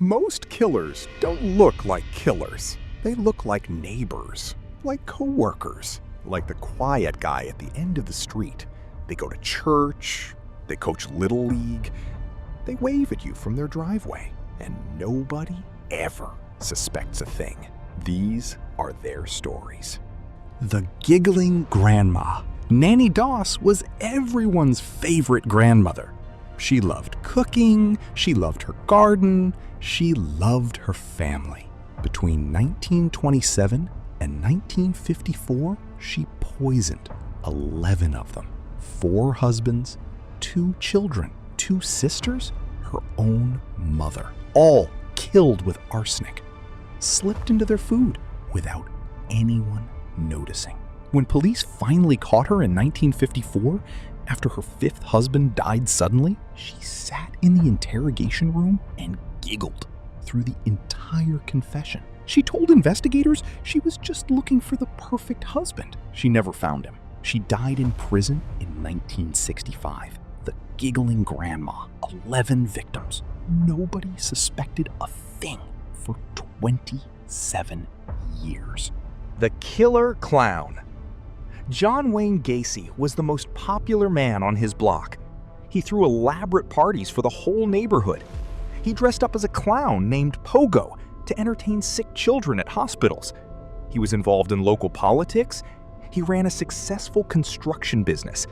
Most killers don't look like killers. They look like neighbors, like coworkers, like the quiet guy at the end of the street. They go to church, they coach Little League, they wave at you from their driveway, and nobody ever suspects a thing. These are their stories. The giggling grandma. Nanny Doss was everyone's favorite grandmother. She loved cooking, she loved her garden, she loved her family. Between 1927 and 1954, she poisoned 11 of them. 4 husbands, 2 children, 2 sisters, her own mother, all killed with arsenic, slipped into their food without anyone noticing. When police finally caught her in 1954, after her 5th husband died suddenly, she sat in the interrogation room and giggled through the entire confession. She told investigators she was just looking for the perfect husband. She never found him. She died in prison in 1965. The giggling grandma, 11 victims. Nobody suspected a thing for 27 years. The killer clown. John Wayne Gacy was the most popular man on his block. He threw elaborate parties for the whole neighborhood. He dressed up as a clown named Pogo to entertain sick children at hospitals. He was involved in local politics. He ran a successful construction business.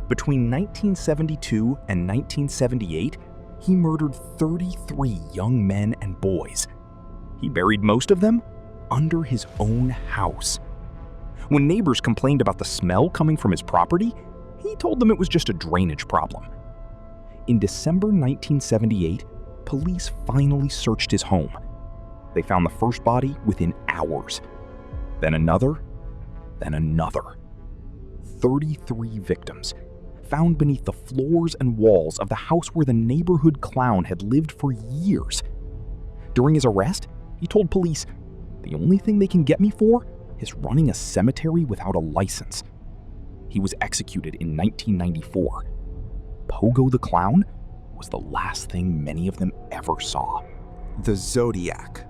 Between 1972 and 1978, he murdered 33 young men and boys. He buried most of them under his own house. When neighbors complained about the smell coming from his property, he told them it was just a drainage problem. In December 1978, police finally searched his home. They found the first body within hours. Then another, then another. 33 victims, found beneath the floors and walls of the house where the neighborhood clown had lived for years. During his arrest, he told police, "The only thing they can get me for is running a cemetery without a license." He was executed in 1994. Pogo the Clown was the last thing many of them ever saw. The Zodiac.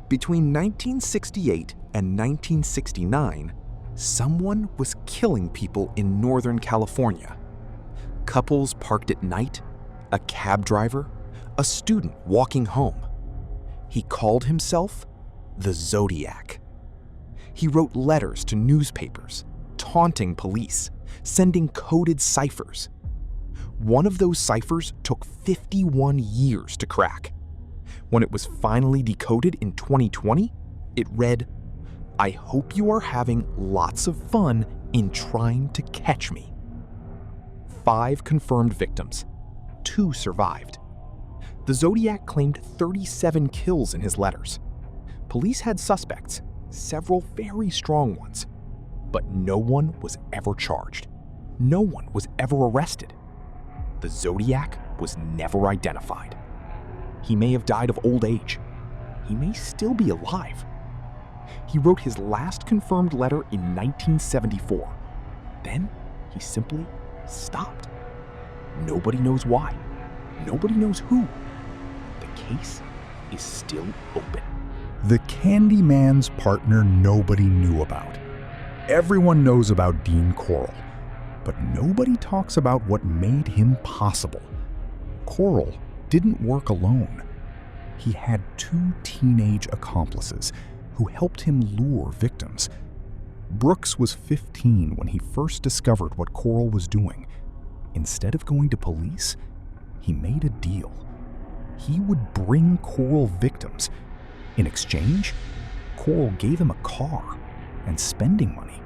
Between 1968 and 1969, someone was killing people in Northern California. Couples parked at night, a cab driver, a student walking home. He called himself the Zodiac. He wrote letters to newspapers, taunting police, sending coded ciphers. One of those ciphers took 51 years to crack. When it was finally decoded in 2020, it read, "I hope you are having lots of fun in trying to catch me." 5 confirmed victims. 2 survived. The Zodiac claimed 37 kills in his letters. Police had suspects, several very strong ones, but no one was ever charged. No one was ever arrested. The Zodiac was never identified. He may have died of old age. He may still be alive. He wrote his last confirmed letter in 1974. Then he simply stopped. Nobody knows why. Nobody knows who. The case is still open. The Candyman's partner nobody knew about. Everyone knows about Dean Corll, but nobody talks about what made him possible. Corll didn't work alone. He had 2 teenage accomplices who helped him lure victims. Brooks was 15 when he first discovered what Corll was doing. Instead of going to police, he made a deal. He would bring Corll victims. In exchange, Corll gave him a car and spending money.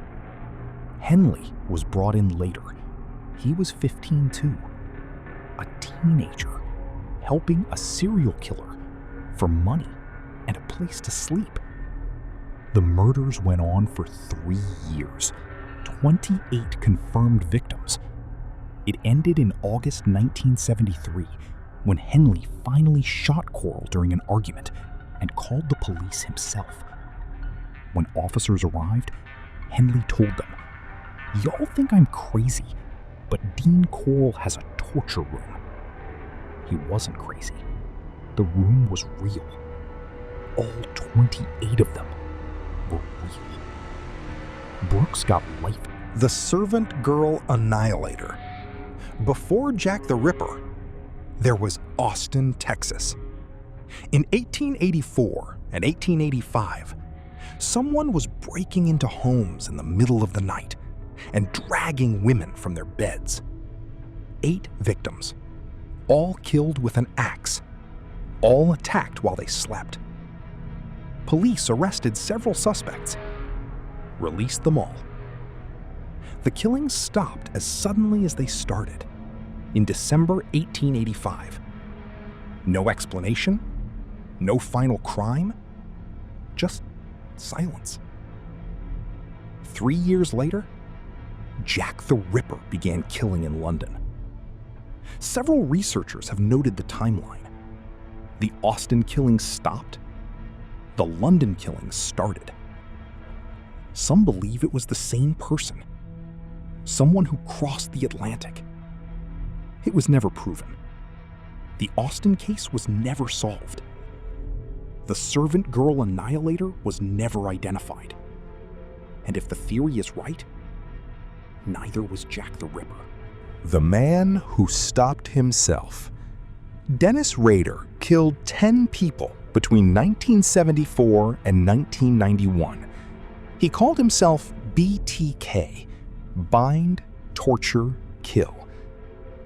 Henley was brought in later. He was 15 too. A teenager helping a serial killer for money and a place to sleep. The murders went on for 3 years, 28 confirmed victims. It ended in August 1973 when Henley finally shot Corll during an argument and called the police himself. When officers arrived, Henley told them, "Y'all think I'm crazy, but Dean Corll has a torture room." He wasn't crazy. The room was real. All 28 of them were real. Brooks got life. The Servant Girl Annihilator. Before Jack the Ripper, there was Austin, Texas. In 1884 and 1885, someone was breaking into homes in the middle of the night and dragging women from their beds. 8 victims, all killed with an axe, all attacked while they slept. Police arrested several suspects, released them all. The killings stopped as suddenly as they started, in December 1885. No explanation, no final crime, just silence. 3 years later, Jack the Ripper began killing in London. Several researchers have noted the timeline. The Austin killings stopped. The London killings started. Some believe it was the same person, someone who crossed the Atlantic. It was never proven. The Austin case was never solved. The Servant Girl Annihilator was never identified. And if the theory is right, neither was Jack the Ripper. The man who stopped himself. Dennis Rader killed 10 people between 1974 and 1991. He called himself BTK, Bind, Torture, Kill.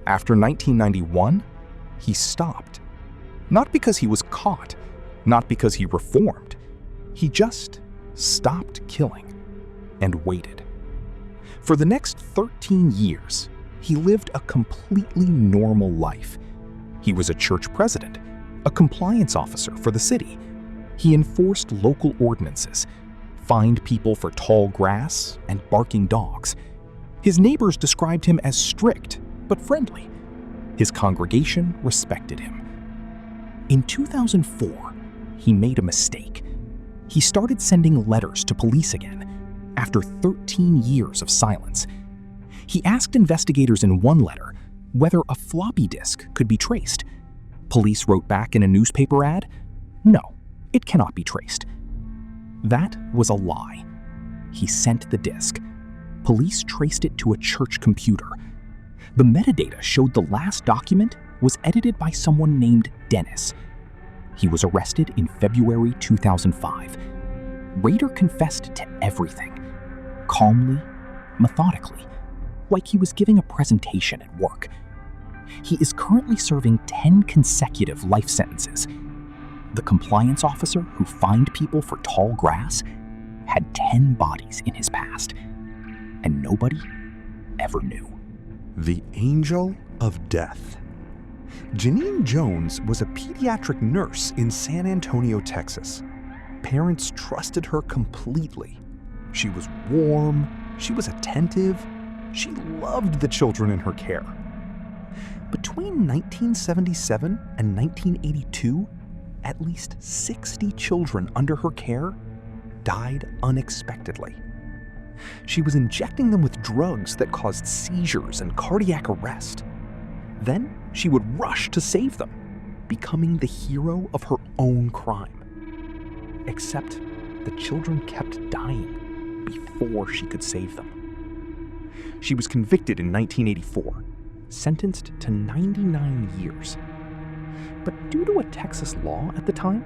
After 1991, he stopped. Not because he was caught, not because he reformed. He just stopped killing and waited. For the next 13 years, he lived a completely normal life. He was a church president, a compliance officer for the city. He enforced local ordinances, fined people for tall grass and barking dogs. His neighbors described him as strict but friendly. His congregation respected him. In 2004, he made a mistake. He started sending letters to police again after 13 years of silence. He asked investigators in one letter whether a floppy disk could be traced. Police wrote back in a newspaper ad, "No, it cannot be traced." That was a lie. He sent the disk. Police traced it to a church computer. The metadata showed the last document was edited by someone named Dennis. He was arrested in February 2005. Rader confessed to everything, calmly, methodically, like he was giving a presentation at work. He is currently serving 10 consecutive life sentences. The compliance officer who fined people for tall grass had 10 bodies in his past, and nobody ever knew. The Angel of Death. Janine Jones was a pediatric nurse in San Antonio, Texas. Parents trusted her completely. She was warm, she was attentive, she loved the children in her care. Between 1977 and 1982, at least 60 children under her care died unexpectedly. She was injecting them with drugs that caused seizures and cardiac arrest. Then she would rush to save them, becoming the hero of her own crime. Except the children kept dying before she could save them. She was convicted in 1984, sentenced to 99 years. But due to a Texas law at the time,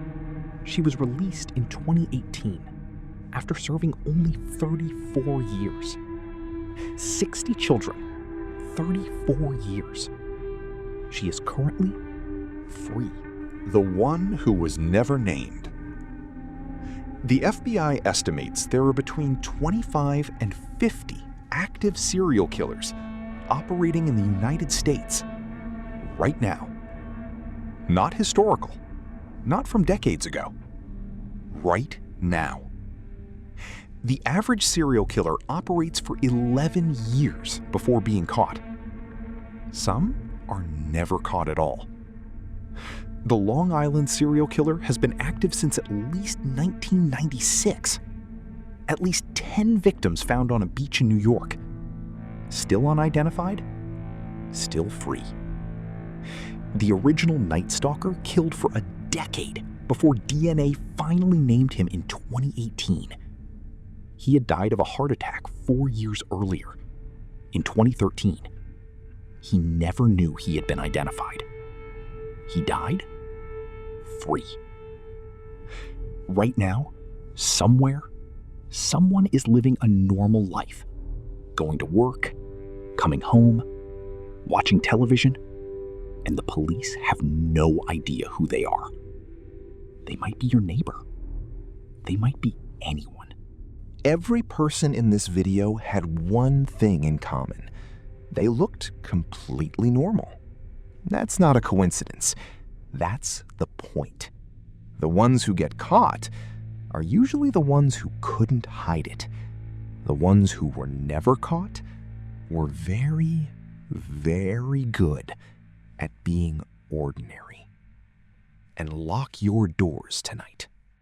she was released in 2018 after serving only 34 years. 60 children, 34 years. She is currently free. The one who was never named. The FBI estimates there are between 25 and 50 active serial killers operating in the United States right now. Not historical, not from decades ago. Right now. The average serial killer operates for 11 years before being caught. Some are never caught at all. The Long Island serial killer has been active since at least 1996. At least 10 victims found on a beach in New York. Still unidentified, still free. The original Night Stalker killed for a decade before DNA finally named him in 2018. He had died of a heart attack 4 years earlier, in 2013. He never knew he had been identified. He died free. Right now, somewhere, someone is living a normal life, going to work, coming home, watching television, and the police have no idea who they are. They might be your neighbor. They might be anyone. Every person in this video had one thing in common. They looked completely normal. That's not a coincidence. That's the point. The ones who get caught are usually the ones who couldn't hide it. The ones who were never caught were very, very good at being ordinary. And lock your doors tonight.